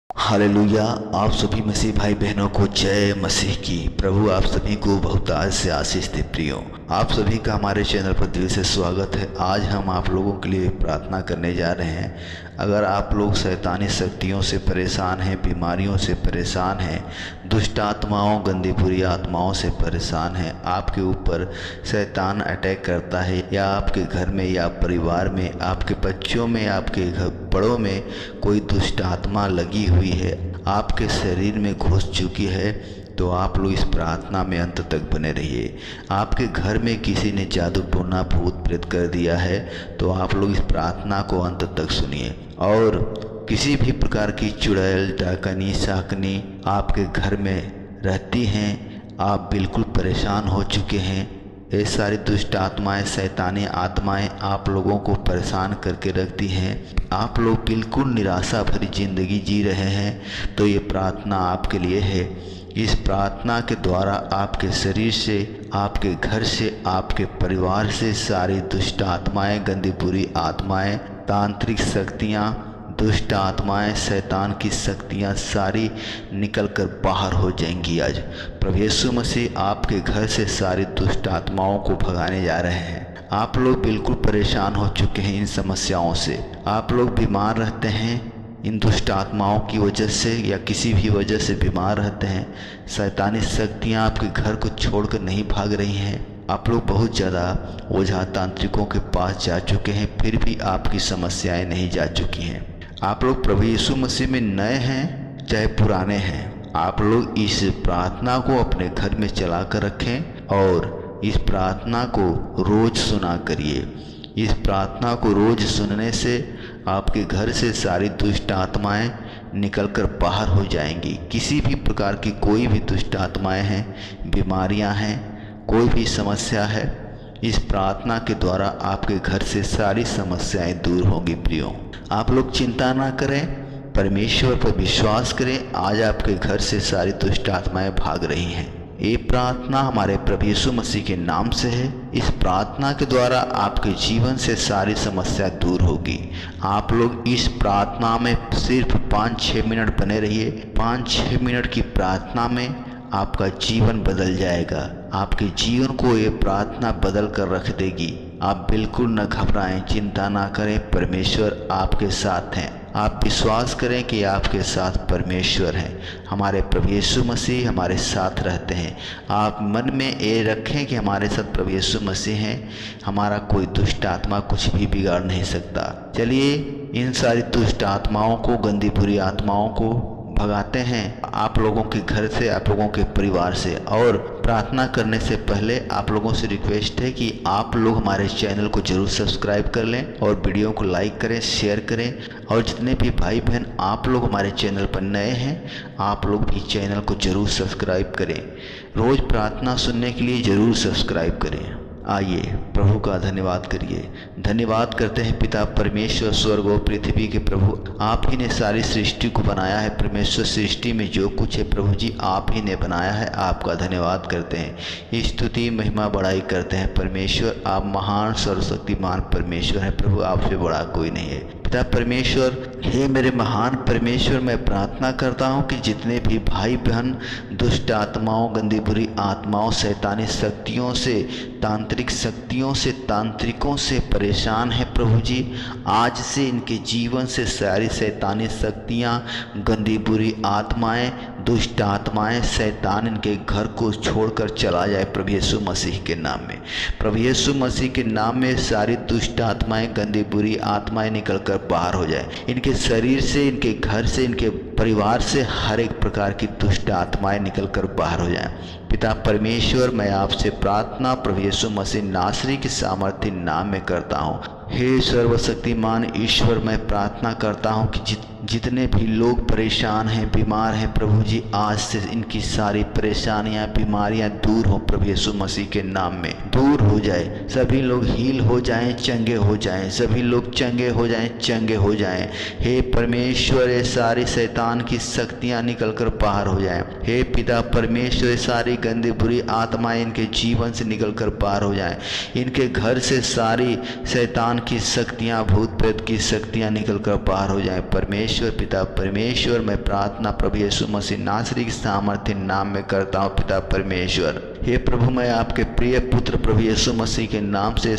Hallelujah. आप सभी मसीह भाई बहनों को जय मसीह की। प्रभु आप सभी को बहुतायत से आशीष दे। प्रियो, आप सभी का हमारे चैनल पर दिल से स्वागत है। आज हम आप लोगों के लिए प्रार्थना करने जा रहे हैं। अगर आप लोग शैतानी शक्तियों से परेशान हैं, बीमारियों से परेशान हैं, दुष्ट आत्माओं, गंदी बुरी आत्माओं से परेशान हैं, आपके ऊपर शैतान अटैक करता है, या आपके घर में या परिवार में, आपके बच्चों में, आपके बड़ों में कोई दुष्ट आत्मा लगी हुई है, आपके शरीर में घुस चुकी है, तो आप लोग इस प्रार्थना में अंत तक बने रहिए। आपके घर में किसी ने जादू टोना भूत प्रेत कर दिया है, तो आप लोग इस प्रार्थना को अंत तक सुनिए। और किसी भी प्रकार की चुड़ैल, डाकनी, शाकनी आपके घर में रहती हैं, आप बिल्कुल परेशान हो चुके हैं, ये सारी दुष्ट आत्माएं, शैतानी आत्माएं आप लोगों को परेशान करके रखती हैं, आप लोग बिल्कुल निराशा भरी ज़िंदगी जी रहे हैं, तो ये प्रार्थना आपके लिए है। इस प्रार्थना के द्वारा आपके शरीर से, आपके घर से, आपके परिवार से सारी दुष्ट आत्माएं, गंदी बुरी आत्माएं, तांत्रिक शक्तियाँ, दुष्ट आत्माएं, शैतान की शक्तियां सारी निकल कर बाहर हो जाएंगी। आज प्रभु यीशु मसीह आपके घर से सारी दुष्ट आत्माओं को भगाने जा रहे हैं। आप लोग बिल्कुल परेशान हो चुके हैं इन समस्याओं से, आप लोग बीमार रहते हैं इन दुष्ट आत्माओं की वजह से, या किसी भी वजह से बीमार रहते हैं। शैतानी शक्तियाँ आपके घर को छोड़कर नहीं भाग रही हैं। आप लोग बहुत ज़्यादा ओझा तांत्रिकों के पास जा चुके हैं, फिर भी आपकी समस्याएं नहीं जा चुकी हैं। आप लोग प्रभु यीशु मसीह में नए हैं चाहे पुराने हैं, आप लोग इस प्रार्थना को अपने घर में चला कर रखें और इस प्रार्थना को रोज़ सुना करिए। इस प्रार्थना को रोज़ सुनने से आपके घर से सारी दुष्ट आत्माएं निकलकर बाहर हो जाएंगी। किसी भी प्रकार की कोई भी दुष्ट आत्माएं हैं, बीमारियां हैं, कोई भी समस्या है, इस प्रार्थना के द्वारा आपके घर से सारी समस्याएं दूर होंगी। प्रियो, आप लोग चिंता ना करें, परमेश्वर पर विश्वास करें। आज आपके घर से सारी दुष्ट आत्माएं भाग रही हैं। ये प्रार्थना हमारे प्रभु यीशु मसीह के नाम से है। इस प्रार्थना के द्वारा आपके जीवन से सारी समस्या दूर होगी। आप लोग इस प्रार्थना में सिर्फ 5-6 मिनट बने रहिए। 5-6 मिनट की प्रार्थना में आपका जीवन बदल जाएगा। आपके जीवन को ये प्रार्थना बदल कर रख देगी। आप बिल्कुल न घबराएं, चिंता ना करें, परमेश्वर आपके साथ हैं। आप विश्वास करें कि आपके साथ परमेश्वर हैं। हमारे प्रभु यीशु मसीह हमारे साथ रहते हैं। आप मन में ये रखें कि हमारे साथ प्रभु यीशु मसीह हैं, हमारा कोई दुष्ट आत्मा कुछ भी बिगाड़ नहीं सकता। चलिए इन सारी दुष्ट आत्माओं को, गंदी बुरी आत्माओं को भगाते हैं आप लोगों के घर से, आप लोगों के परिवार से। और प्रार्थना करने से पहले आप लोगों से रिक्वेस्ट है कि आप लोग हमारे चैनल को जरूर सब्सक्राइब कर लें और वीडियो को लाइक करें, शेयर करें। और जितने भी भाई बहन आप लोग हमारे चैनल पर नए हैं, आप लोग भी चैनल को जरूर सब्सक्राइब करें। रोज़ प्रार्थना सुनने के लिए ज़रूर सब्सक्राइब करें। आइए प्रभु का धन्यवाद करिए। धन्यवाद करते हैं पिता परमेश्वर, स्वर्ग और पृथ्वी के प्रभु, आप ही ने सारी सृष्टि को बनाया है। परमेश्वर, सृष्टि में जो कुछ है प्रभु जी आप ही ने बनाया है। आपका धन्यवाद करते हैं, स्तुति महिमा बड़ाई करते हैं। परमेश्वर आप महान सर्वशक्तिमान परमेश्वर हैं प्रभु, आपसे बड़ा कोई नहीं है। पिता परमेश्वर, हे मेरे महान परमेश्वर, मैं प्रार्थना करता हूँ कि जितने भी भाई बहन दुष्ट आत्माओं, गंदी बुरी आत्माओं, शैतानी शक्तियों से, तांत्रिक शक्तियों से, तांत्रिकों से परेशान है प्रभु जी, आज से इनके जीवन से सारी शैतानी शक्तियाँ, गंदी बुरी आत्माएं, दुष्ट आत्माएं, शैतान इनके घर को छोड़कर चला जाए प्रभु यीशु मसीह के नाम में। प्रभु यीशु मसीह के नाम में सारी दुष्ट आत्माएं, गंदी बुरी आत्माएं निकलकर बाहर हो जाए। इनके शरीर से, इनके घर से, इनके परिवार से हर एक प्रकार की दुष्ट आत्माएं निकलकर बाहर हो जाएं। पिता परमेश्वर, मैं आपसे प्रार्थना प्रभु यीशु मसीह नासरी के सामर्थ्य नाम में करता हूँ। हे सर्वशक्तिमान ईश्वर, मैं प्रार्थना करता हूँ कि जितने भी लोग परेशान हैं, बीमार हैं प्रभु जी, आज से इनकी सारी परेशानियां, बीमारियां दूर हो प्रभु यीशु मसीह के नाम में दूर हो जाए। सभी लोग हील हो जाएं, चंगे हो जाएं, सभी लोग चंगे हो जाएं, चंगे हो जाएं। हे परमेश्वर, ये सारी शैतान की शक्तियां निकलकर बाहर हो जाएं। हे पिता परमेश्वर, सारी गंदी बुरी आत्माएं इनके जीवन से निकलकर बाहर हो जाएं। इनके घर से सारी शैतान शैतान की शक्तियां, भूत प्रेत की शक्तियां निकल कर बाहर हो जाएं। परमेश्वर पिता परमेश्वर, मैं प्रार्थना प्रभु यीशु मसीह नासरी के सामर्थ्य नाम में करता हूँ। पिता परमेश्वर, हे प्रभु, मैं आपके प्रिय पुत्र प्रभु यीशु मसीह के नाम से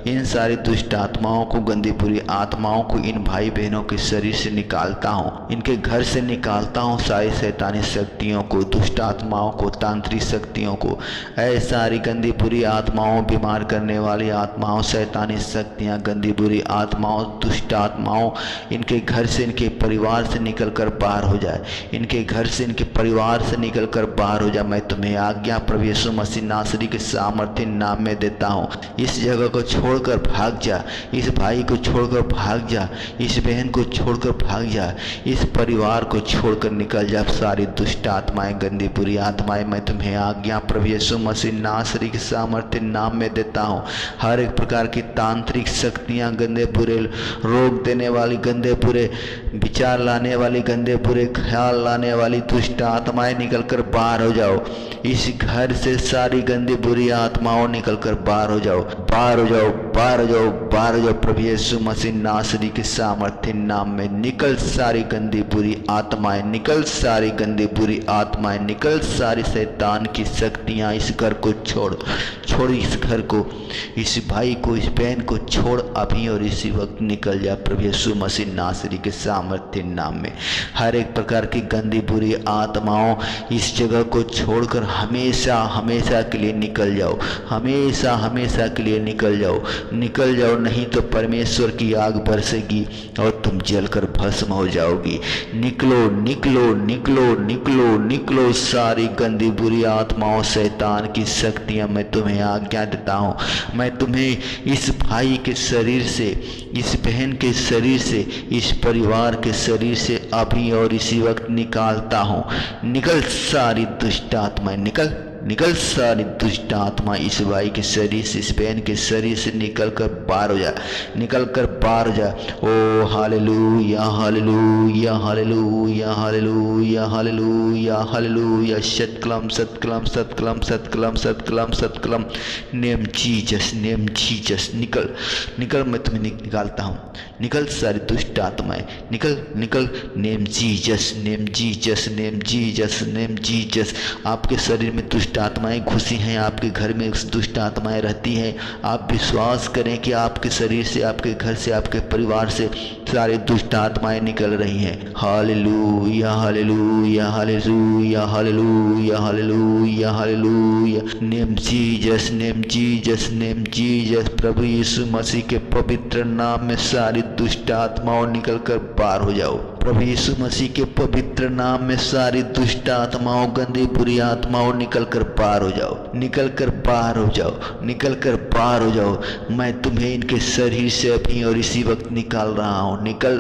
इन सारी दुष्ट आत्माओं को, गंदी बुरी आत्माओं को इन भाई बहनों के शरीर से निकालता हूँ, इनके घर से निकालता हूँ सारी शैतानी शक्तियों को, दुष्ट आत्माओं को, तांत्रिक शक्तियों को, ऐ सारी गंदी बुरी आत्माओं, बीमार करने वाली आत्माओं, शैतानी शक्तियाँ, गंदी बुरी आत्माओं, दुष्ट आत्माओं, इनके घर से, इनके परिवार से निकल कर बाहर हो जाए, इनके घर से, इनके परिवार से निकल कर बाहर हो जाए। मैं तुम्हें आज्ञा प्रभु यीशु मसीह नासरी के सामर्थ्य नाम में देता हूँ। इस जगह को छोड़कर भाग जा, इस भाई को छोड़कर भाग जा, इस बहन को छोड़कर भाग जा, इस परिवार को छोड़कर निकल जा। सारी दुष्ट आत्माएं, गंदी बुरी आत्माएं, मैं तुम्हें आज्ञा प्रभु यीशु मसीह नासरी के सामर्थ्य नाम में देता हूँ। हर एक प्रकार की तांत्रिक शक्तियाँ, गंदे बुरे रोग देने वाली, गंदे बुरे विचार लाने वाली, गंदे बुरे ख्याल लाने वाली दुष्ट आत्माएं निकल कर बाहर हो जाओ। इस घर से सारी गंदी बुरी आत्माओं निकल कर बाहर हो जाओ, बाहर हो जाओ, बाहर हो जाओ, बाहर हो जाओ। प्रभु यीशु मसीह नासरी के सामर्थ्य नाम में निकल सारी गंदी बुरी आत्माएं, निकल सारी गंदी बुरी आत्माएं, निकल सारी शैतान की शक्तियां। इस घर को छोड़, छोड़ इस घर को, इस भाई को, इस बहन को छोड़ अभी और इसी वक्त निकल जा। प्रभु यीशु मसीह नासरी के सामर्थ्य नाम में हर एक प्रकार की गंदी बुरी आत्माओं, इस जगह को छोड़कर हमेशा हमेशा के लिए निकल जाओ, हमेशा हमेशा के लिए निकल जाओ, निकल जाओ, नहीं तो परमेश्वर की आग बरसेगी और तुम जलकर भस्म हो जाओगी। निकलो निकलो निकलो निकलो निकलो सारी गंदी बुरी आत्माओं, शैतान की शक्तियां, मैं तुम्हें आज्ञा देता हूँ। मैं तुम्हें इस भाई के शरीर से, इस बहन के शरीर से, इस परिवार के शरीर से अभी और इसी वक्त निकालता हूँ। निकल सारी दुष्ट आत्माएं, निकल निकल सारी दुष्ट आत्मा इस भाई के शरीर से, इस बहन के शरीर से निकल कर बाहर हो जा, निकल कर बाहर हो जा। ओ hallelujah hallelujah hallelujah hallelujah hallelujah hallelujah. सतकलम सतकलम सतकलम सतकलम सतकलम सतकलम। Name Jesus, name Jesus. निकल निकल, मैं तुम्हें निकालता हूँ। निकल सारी दुष्ट आत्माएं, निकल निकल। Name Jesus, name Jesus, name Jesus, name Jesus. आपके शरीर में दुष्ट आत्माएं घुसी हैं, आपके घर में दुष्ट आत्माएं रहती हैं। आप विश्वास करें कि आपके शरीर से, आपके घर से, आपके परिवार से सारी दुष्ट आत्माएं निकल रही हैं। Hallelujah hallelujah hallelujah hallelujah hallelujah hallelujah. Name Jesus, name Jesus, name Jesus. प्रभु यीशु मसीह के पवित्र नाम में सारी दुष्ट आत्माओं निकल कर बाहर हो जाओ। प्रभु यीशु मसीह के पवित्र नाम में सारी दुष्ट आत्माओं, गंदी बुरी आत्माओं निकल कर बाहर हो जाओ, निकल कर बाहर हो जाओ, निकल कर बाहर हो जाओ। मैं तुम्हें इनके शरीर से अभी और इसी वक्त निकाल रहा हूँ। निकल,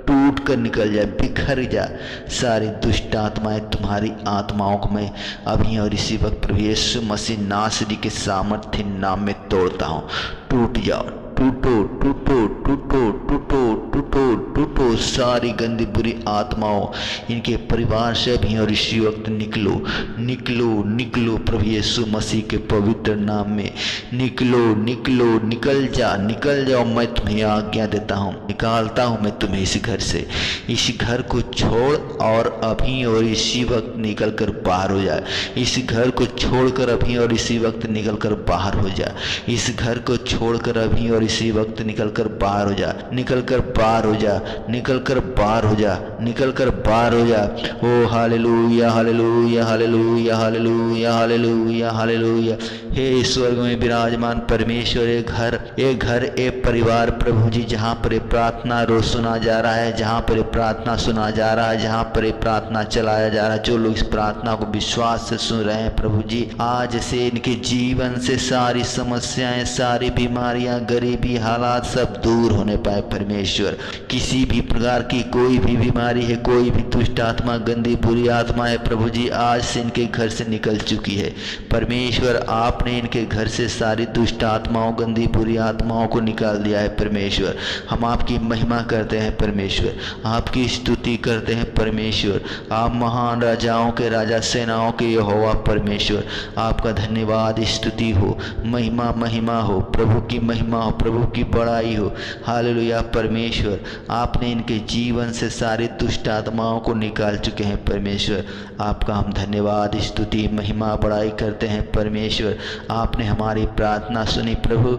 टूट कर निकल जाए, बिखर जा सारी दुष्ट आत्माएं। तुम्हारी आत्माओं को मैं अभी और इसी वक्त प्रभु यीशु मसीह नासरी के सामर्थ्य नाम में तोड़ता हूँ। टूट जाओ, टूटो टूटो टूटो टूटो टूटो टूटो सारी गंदी बुरी आत्माओं, इनके परिवार से भी और इसी वक्त निकलो निकलो निकलो। प्रभु यीशु मसीह के पवित्र नाम में निकलो निकलो, निकल जा, निकल जाओ। मैं तुम्हें आज्ञा देता हूँ, निकालता हूँ मैं तुम्हें इस घर से। इस घर को छोड़ और अभी और इसी वक्त निकल कर बाहर हो जा। इस घर को छोड़कर अभी और इसी वक्त निकल कर बाहर हो जा। इस घर को छोड़कर अभी और इसी वक्त निकल कर बाहर हो जा, निकल कर बाहर हो जा, निकल कर बाहर हो जा, निकल कर बाहर हो जा। ओ hallelujah hallelujah hallelujah hallelujah hallelujah hallelujah. हे स्वर्ग में विराजमान परमेश्वर, एक घर एक परिवार प्रभु जी, जहाँ पर प्रार्थना रोज सुना जा रहा है, जहाँ पर प्रार्थना सुना जा रहा है, जहाँ पर प्रार्थना चलाया जा रहा है, जो लोग इस प्रार्थना को विश्वास से सुन रहे हैं प्रभु जी, आज से इनके जीवन से सारी समस्याएं, सारी बीमारियां, गरीबी, हालात सब दूर होने पाए परमेश्वर। किसी भी प्रकार की कोई भी बीमारी बीमारी है, कोई भी दुष्ट आत्मा, गंदी बुरी आत्मा है, प्रभु जी आज से इनके घर से निकल चुकी है। परमेश्वर आपने इनके घर से सारी दुष्ट आत्माओं, गंदी बुरी आत्माओं को निकाल दिया है। परमेश्वर हम आपकी महिमा करते हैं, परमेश्वर आपकी स्तुति करते हैं। परमेश्वर आप महान राजाओं के राजा, सेनाओं के यहोवा, परमेश्वर आपका धन्यवाद, स्तुति हो, महिमा महिमा हो, प्रभु की महिमा हो, प्रभु की बड़ाई हो। हालेलुया। परमेश्वर आपने इनके जीवन से सारी दुष्ट आत्माओं को निकाल चुके हैं। परमेश्वर आपका हम धन्यवाद, स्तुति, महिमा, बड़ाई करते हैं। परमेश्वर आपने हमारी प्रार्थना सुनी प्रभु,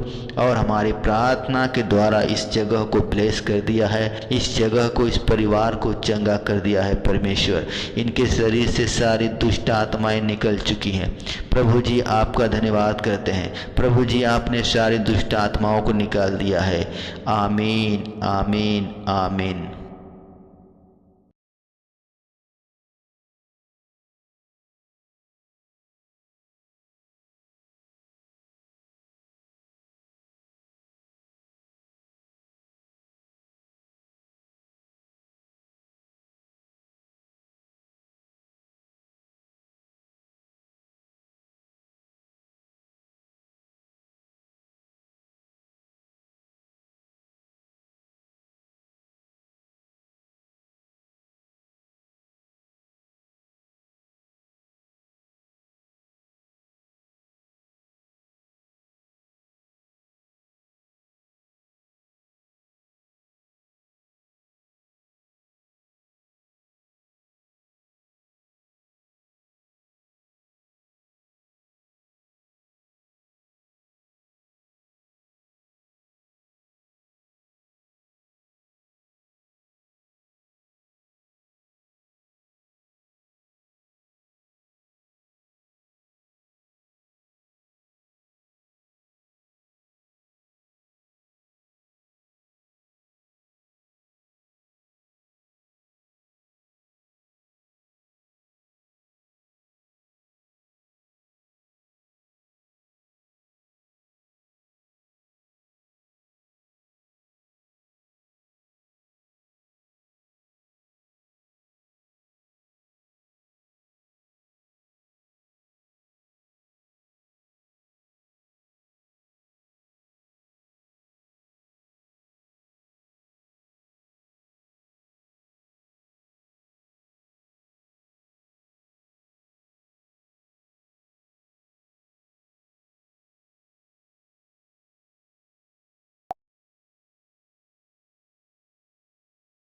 और हमारी प्रार्थना के द्वारा इस जगह को ब्लेस कर दिया है, इस जगह को, इस परिवार को चंगा कर दिया है। परमेश्वर इनके शरीर से सारी दुष्ट आत्माएं निकल चुकी हैं। प्रभु जी आपका धन्यवाद करते हैं। प्रभु जी आपने सारी दुष्ट आत्माओं को निकाल दिया है। आमीन, आमीन, आमीन।